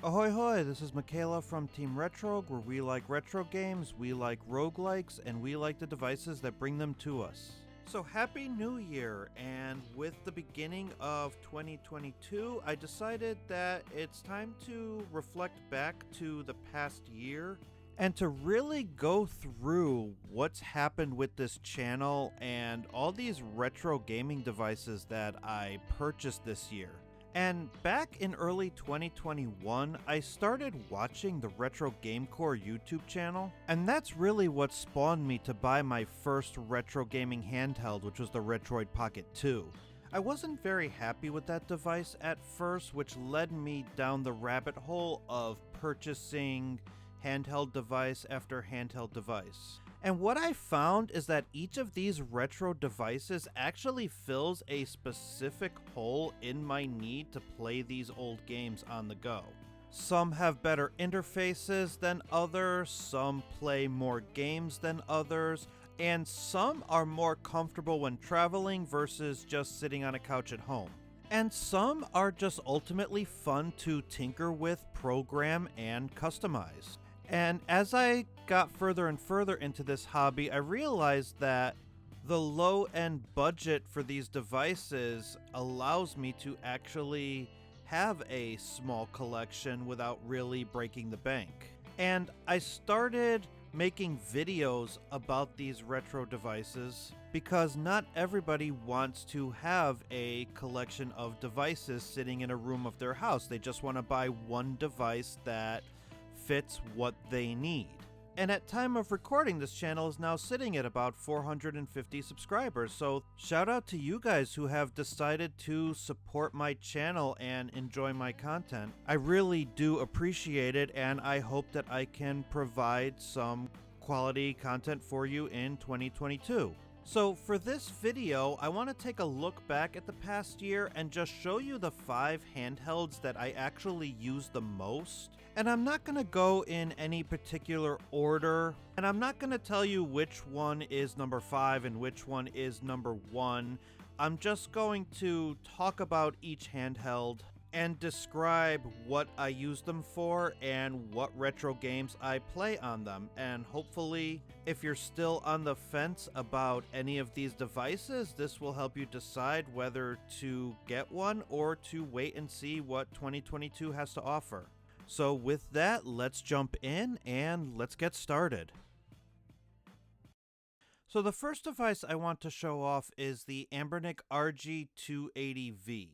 Ahoy hoy, this is Michaela from Team Retrogue, where we like retro games, we like roguelikes, and we like the devices that bring them to us. So happy new year, and with the beginning of 2022, I decided that it's time to reflect back to the past year and to really go through what's happened with this channel and all these retro gaming devices that I purchased this year. And back in early 2021, I started watching the Retro Gamecore YouTube channel, and that's really what spawned me to buy my first retro gaming handheld, which was the Retroid Pocket 2. I wasn't very happy with that device at first, which led me down the rabbit hole of purchasing handheld device after handheld device. And what I found is that each of these retro devices actually fills a specific hole in my need to play these old games on the go. Some have better interfaces than others, some play more games than others, and some are more comfortable when traveling versus just sitting on a couch at home. And some are just ultimately fun to tinker with, program, and customize. And as I got further and further into this hobby, I realized that the low-end budget for these devices allows me to actually have a small collection without really breaking the bank. And I started making videos about these retro devices because not everybody wants to have a collection of devices sitting in a room of their house. They just want to buy one device that fits what they need. And at time of recording, this channel is now sitting at about 450 subscribers, so shout out to you guys who have decided to support my channel and enjoy my content. I really do appreciate it, and I hope that I can provide some quality content for you in 2022. So for this video, I want to take a look back at the past year and just show you the 5 handhelds that I actually use the most. And I'm not going to go in any particular order, and I'm not going to tell you which one is number 5 and which one is number 1. I'm just going to talk about each handheld and describe what I use them for and what retro games I play on them. And hopefully, if you're still on the fence about any of these devices, this will help you decide whether to get one or to wait and see what 2022 has to offer. So with that, let's jump in and let's get started. So the first device I want to show off is the Anbernic RG280V.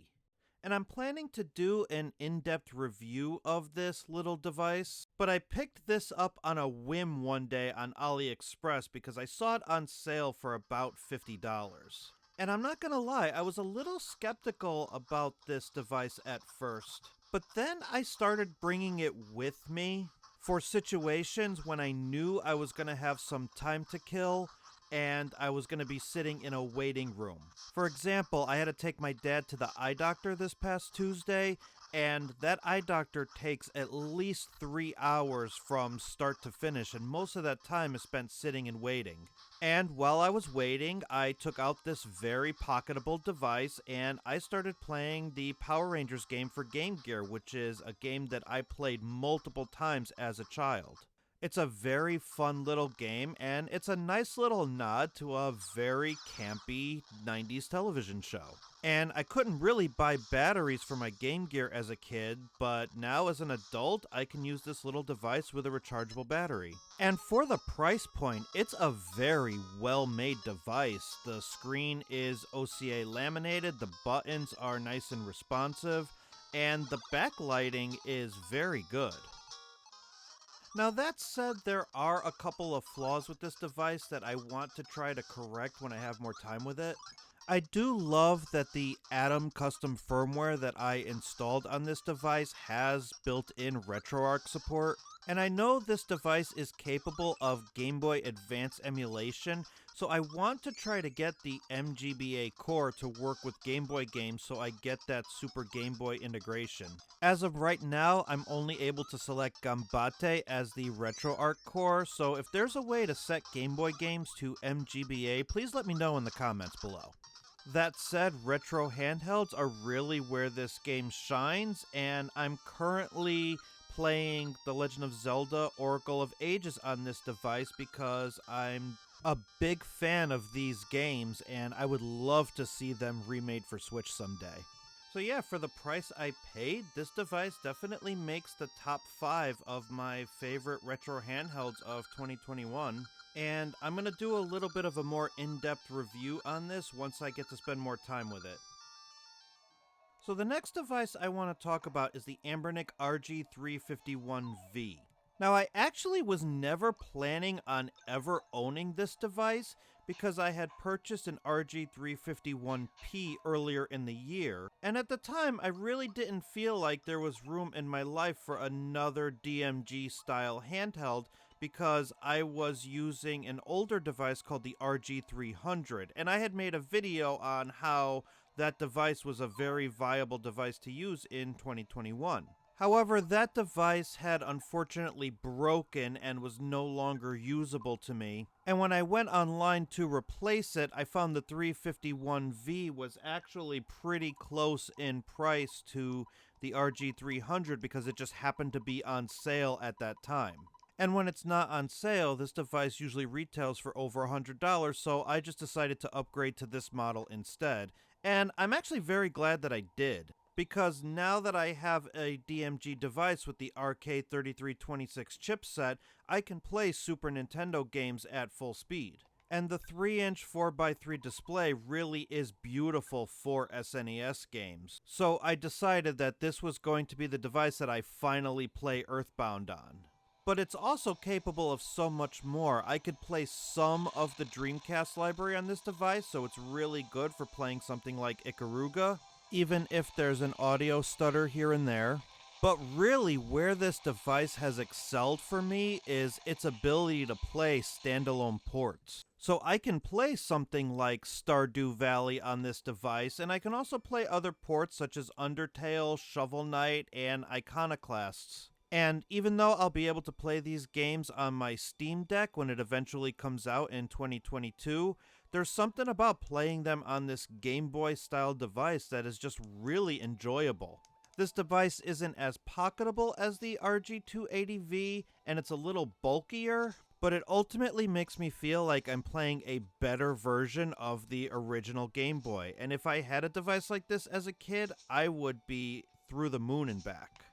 And I'm planning to do an in-depth review of this little device, but I picked this up on a whim one day on AliExpress because I saw it on sale for about $50. And I'm not gonna lie, I was a little skeptical about this device at first, but then I started bringing it with me for situations when I knew I was gonna have some time to kill and I was going to be sitting in a waiting room. For example, I had to take my dad to the eye doctor this past Tuesday, and that eye doctor takes at least 3 hours from start to finish, and most of that time is spent sitting and waiting. And while I was waiting, I took out this very pocketable device, and I started playing the Power Rangers game for Game Gear, which is a game that I played multiple times as a child. It's a very fun little game, and it's a nice little nod to a very campy 90s television show. And I couldn't really buy batteries for my Game Gear as a kid, but now as an adult, I can use this little device with a rechargeable battery. And for the price point, it's a very well-made device. The screen is OCA laminated, the buttons are nice and responsive, and the backlighting is very good. Now that said, there are a couple of flaws with this device that I want to try to correct when I have more time with it. I do love that the Atom custom firmware that I installed on this device has built-in RetroArch support, and I know this device is capable of Game Boy Advance emulation, so I want to try to get the MGBA core to work with Game Boy games so I get that Super Game Boy integration. As of right now, I'm only able to select Gambate as the RetroArch core, so if there's a way to set Game Boy games to MGBA, please let me know in the comments below. That said, Retro Handhelds are really where this game shines, and I'm currently playing The Legend of Zelda Oracle of Ages on this device because I'm a big fan of these games and I would love to see them remade for Switch someday. So yeah, for the price I paid, this device definitely makes the top 5 of my favorite retro handhelds of 2021. And I'm going to do a little bit of a more in-depth review on this once I get to spend more time with it. So the next device I want to talk about is the Anbernic RG351V. Now, I actually was never planning on ever owning this device because I had purchased an RG351P earlier in the year, and at the time I really didn't feel like there was room in my life for another DMG-style handheld because I was using an older device called the RG300, and I had made a video on how that device was a very viable device to use in 2021. However, that device had unfortunately broken and was no longer usable to me, and when I went online to replace it, I found the 351V was actually pretty close in price to the RG300 because it just happened to be on sale at that time. And when it's not on sale, this device usually retails for over $100, so I just decided to upgrade to this model instead. And I'm actually very glad that I did, because now that I have a DMG device with the RK3326 chipset, I can play Super Nintendo games at full speed. And the 3-inch 4x3 display really is beautiful for SNES games. So I decided that this was going to be the device that I finally play Earthbound on. But it's also capable of so much more. I could play some of the Dreamcast library on this device, so it's really good for playing something like Ikaruga, even if there's an audio stutter here and there. But really, where this device has excelled for me is its ability to play standalone ports. So I can play something like Stardew Valley on this device, and I can also play other ports such as Undertale, Shovel Knight, and Iconoclasts. And even though I'll be able to play these games on my Steam Deck when it eventually comes out in 2022, there's something about playing them on this Game Boy style device that is just really enjoyable. This device isn't as pocketable as the RG280V, and it's a little bulkier, but it ultimately makes me feel like I'm playing a better version of the original Game Boy. And if I had a device like this as a kid, I would be through the moon and back.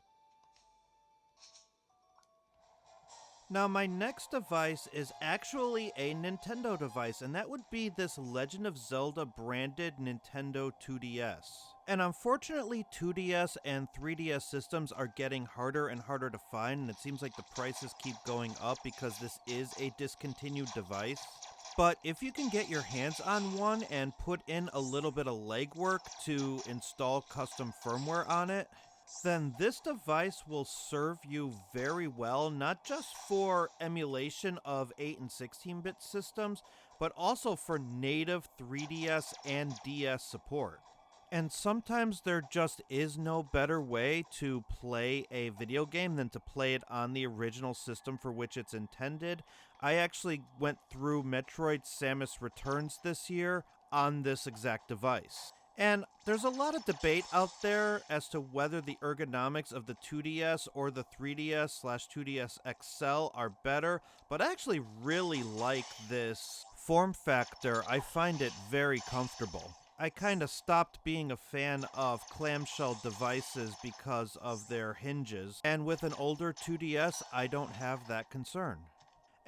Now, my next device is actually a Nintendo device, and that would be this Legend of Zelda branded Nintendo 2DS. And unfortunately, 2DS and 3DS systems are getting harder and harder to find, and it seems like the prices keep going up because this is a discontinued device. But if you can get your hands on one and put in a little bit of legwork to install custom firmware on it, then this device will serve you very well, not just for emulation of 8 and 16-bit systems, but also for native 3DS and DS support. And sometimes there just is no better way to play a video game than to play it on the original system for which it's intended. I actually went through Metroid Samus Returns this year on this exact device. And there's a lot of debate out there as to whether the ergonomics of the 2DS or the 3DS/2DS XL are better, but I actually really like this form factor. I find it very comfortable. I kind of stopped being a fan of clamshell devices because of their hinges, and with an older 2DS, I don't have that concern.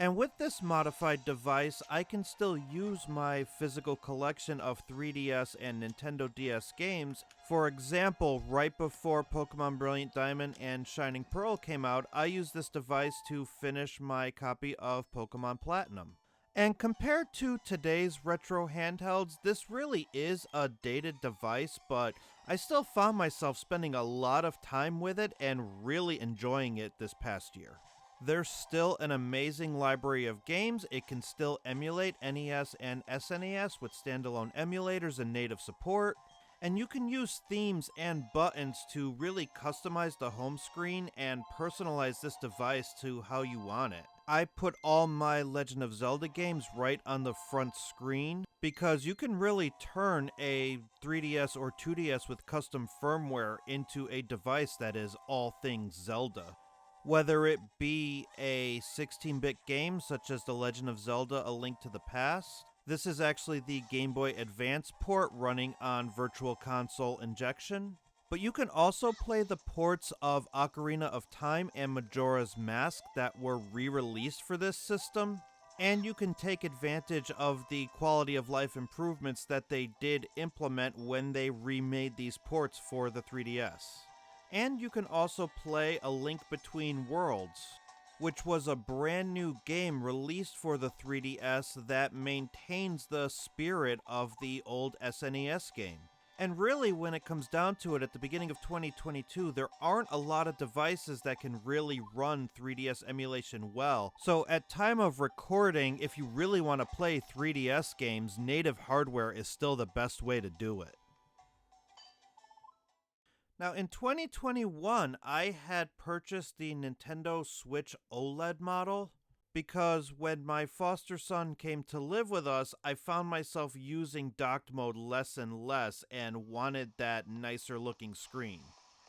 And with this modified device, I can still use my physical collection of 3DS and Nintendo DS games. For example, right before Pokemon Brilliant Diamond and Shining Pearl came out, I used this device to finish my copy of Pokemon Platinum. And compared to today's retro handhelds, this really is a dated device, but I still found myself spending a lot of time with it and really enjoying it this past year. There's still an amazing library of games. It can still emulate NES and SNES with standalone emulators and native support. And you can use themes and buttons to really customize the home screen and personalize this device to how you want it. I put all my Legend of Zelda games right on the front screen because you can really turn a 3DS or 2DS with custom firmware into a device that is all things Zelda. Whether it be a 16-bit game such as The Legend of Zelda: A Link to the Past. This is actually the Game Boy Advance port running on Virtual Console Injection. But you can also play the ports of Ocarina of Time and Majora's Mask that were re-released for this system. And you can take advantage of the quality of life improvements that they did implement when they remade these ports for the 3DS. And you can also play A Link Between Worlds, which was a brand new game released for the 3DS that maintains the spirit of the old SNES game. And really, when it comes down to it, at the beginning of 2022, there aren't a lot of devices that can really run 3DS emulation well. So at time of recording, if you really want to play 3DS games, native hardware is still the best way to do it. Now, in 2021, I had purchased the Nintendo Switch OLED model because when my foster son came to live with us, I found myself using docked mode less and less and wanted that nicer looking screen.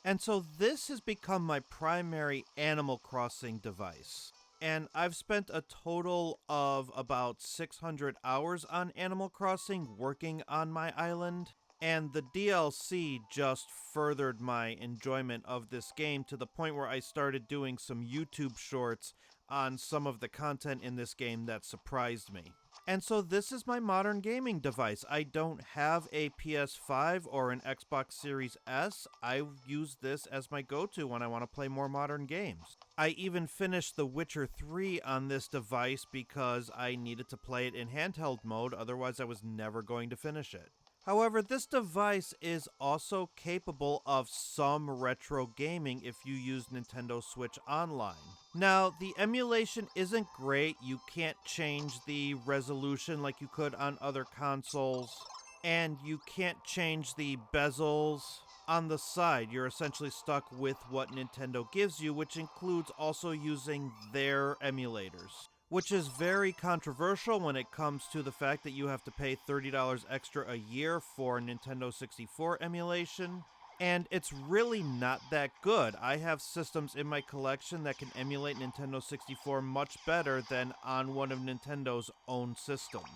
And so this has become my primary Animal Crossing device. And I've spent a total of about 600 hours on Animal Crossing working on my island. And the DLC just furthered my enjoyment of this game to the point where I started doing some YouTube shorts on some of the content in this game that surprised me. And so this is my modern gaming device. I don't have a PS5 or an Xbox Series S. I use this as my go-to when I want to play more modern games. I even finished The Witcher 3 on this device because I needed to play it in handheld mode, otherwise I was never going to finish it. However, this device is also capable of some retro gaming if you use Nintendo Switch Online. Now, the emulation isn't great. You can't change the resolution like you could on other consoles, and you can't change the bezels on the side. You're essentially stuck with what Nintendo gives you, which includes also using their emulators, which is very controversial when it comes to the fact that you have to pay $30 extra a year for Nintendo 64 emulation, and it's really not that good. I have systems in my collection that can emulate Nintendo 64 much better than on one of Nintendo's own systems.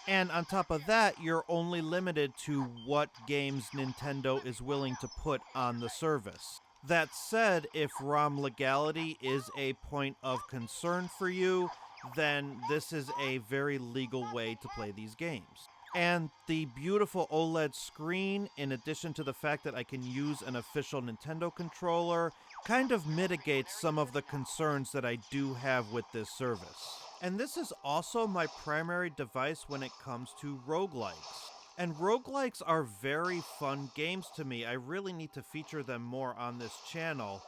And on top of that, you're only limited to what games Nintendo is willing to put on the service. That said, if ROM legality is a point of concern for you, then this is a very legal way to play these games. And the beautiful OLED screen, in addition to the fact that I can use an official Nintendo controller, kind of mitigates some of the concerns that I do have with this service. And this is also my primary device when it comes to roguelikes. And roguelikes are very fun games to me. I really need to feature them more on this channel.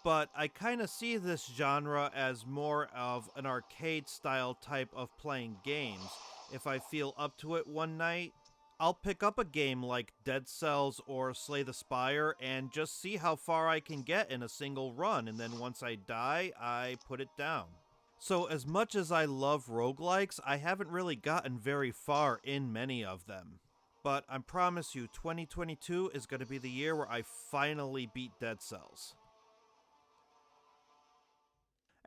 But I kind of see this genre as more of an arcade-style type of playing games. If I feel up to it one night, I'll pick up a game like Dead Cells or Slay the Spire and just see how far I can get in a single run, and then once I die, I put it down. So as much as I love roguelikes, I haven't really gotten very far in many of them. But I promise you, 2022 is going to be the year where I finally beat Dead Cells.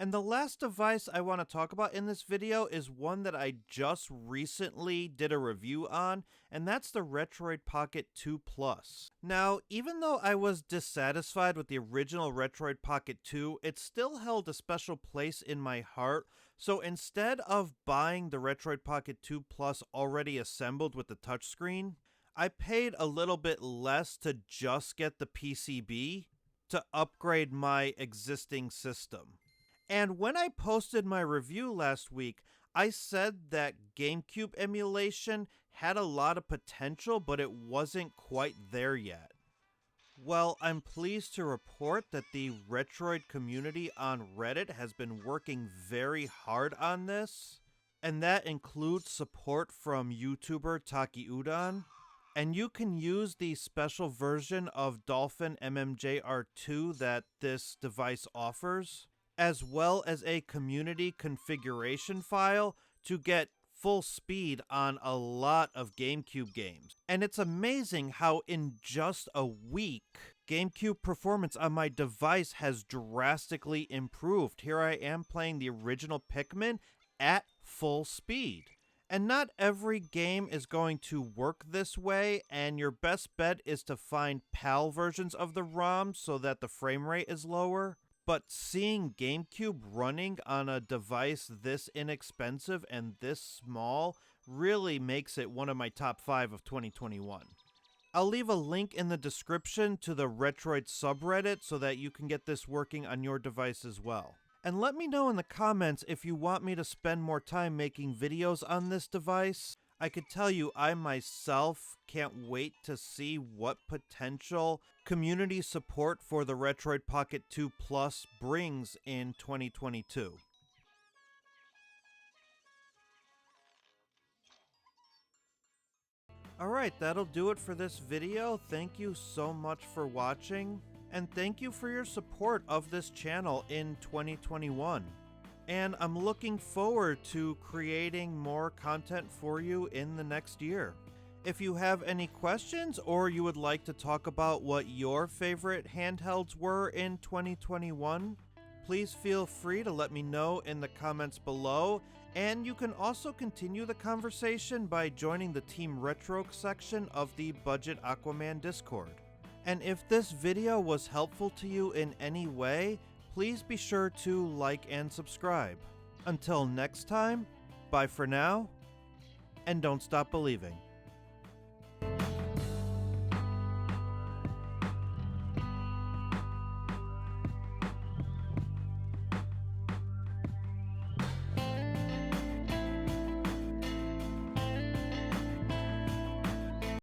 And the last device I want to talk about in this video is one that I just recently did a review on, and that's the Retroid Pocket 2 Plus. Now, even though I was dissatisfied with the original Retroid Pocket 2, it still held a special place in my heart, so instead of buying the Retroid Pocket 2 Plus already assembled with the touchscreen, I paid a little bit less to just get the PCB to upgrade my existing system. And when I posted my review last week, I said that GameCube emulation had a lot of potential, but it wasn't quite there yet. Well, I'm pleased to report that the Retroid community on Reddit has been working very hard on this, and that includes support from YouTuber Taki Udon. And you can use the special version of Dolphin MMJR2 that this device offers, as well as a community configuration file to get full speed on a lot of GameCube games. And it's amazing how in just a week, GameCube performance on my device has drastically improved. Here I am playing the original Pikmin at full speed. And not every game is going to work this way, and your best bet is to find PAL versions of the ROM so that the frame rate is lower. But seeing GameCube running on a device this inexpensive and this small really makes it one of my top 5 of 2021. I'll leave a link in the description to the Retroid subreddit so that you can get this working on your device as well. And let me know in the comments if you want me to spend more time making videos on this device. I could tell you I myself can't wait to see what potential community support for the Retroid Pocket 2 Plus brings in 2022. Alright, that'll do it for this video. Thank you so much for watching, and thank you for your support of this channel in 2021. And I'm looking forward to creating more content for you in the next year. If you have any questions or you would like to talk about what your favorite handhelds were in 2021, please feel free to let me know in the comments below. And you can also continue the conversation by joining the TeamRetrogue's section of the Budget Aquaman Discord. And if this video was helpful to you in any way, please be sure to like and subscribe. Until next time, bye for now, and don't stop believing.